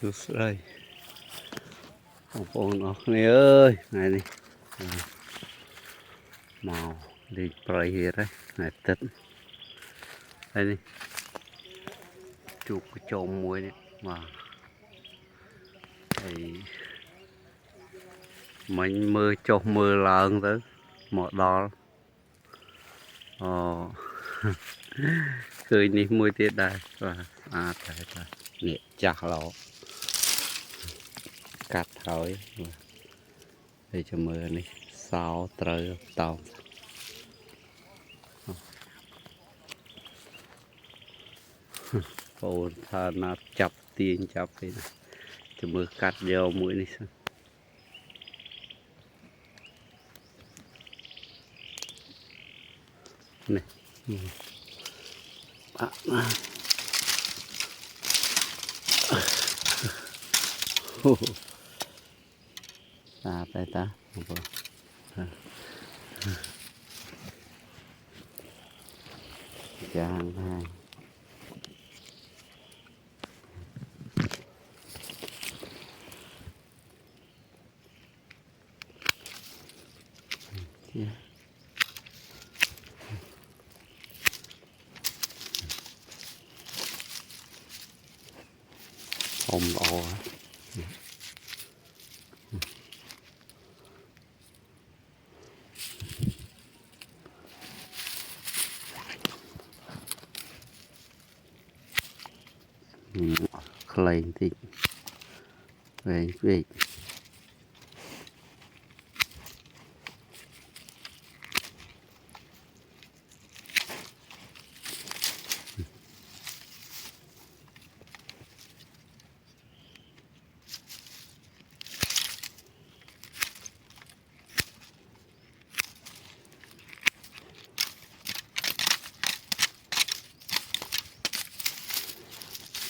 Sus đây ông nó này ơi này đi màu đi play here đấy này tết đây đi chụp cái chôm muối này mà thì mình mưa chột mưa lần tới một đo cười đi mùi tiết đây và đây nhẹ chặt lỗ cắt thôi để cho mưa này sao trời tàu ồ thà nó chập tiền chập đi này cho mưa cắt vô mũi này xem này đây ta chàng hai không ồ lên thì về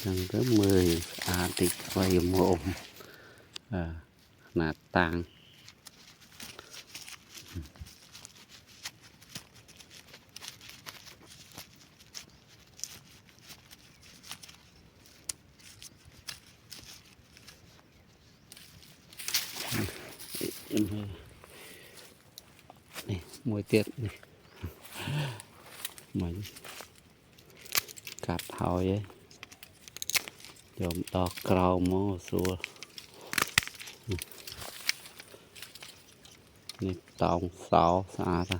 chẳng tới 10 thì quay mồm là tăng này mùi tiết này mình cắt hỏi ấy dùm to cầu mô xua này tổng 6 xa ra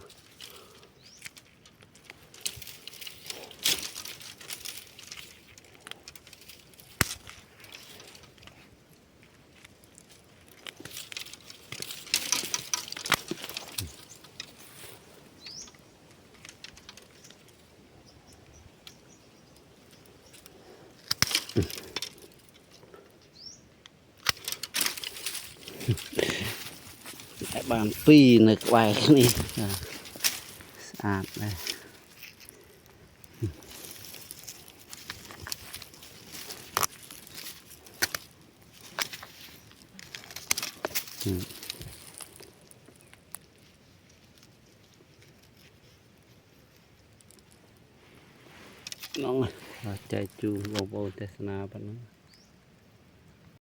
bàn phi nực bài cái này sạch đây nó chạy chu bông bông tê na bắt nó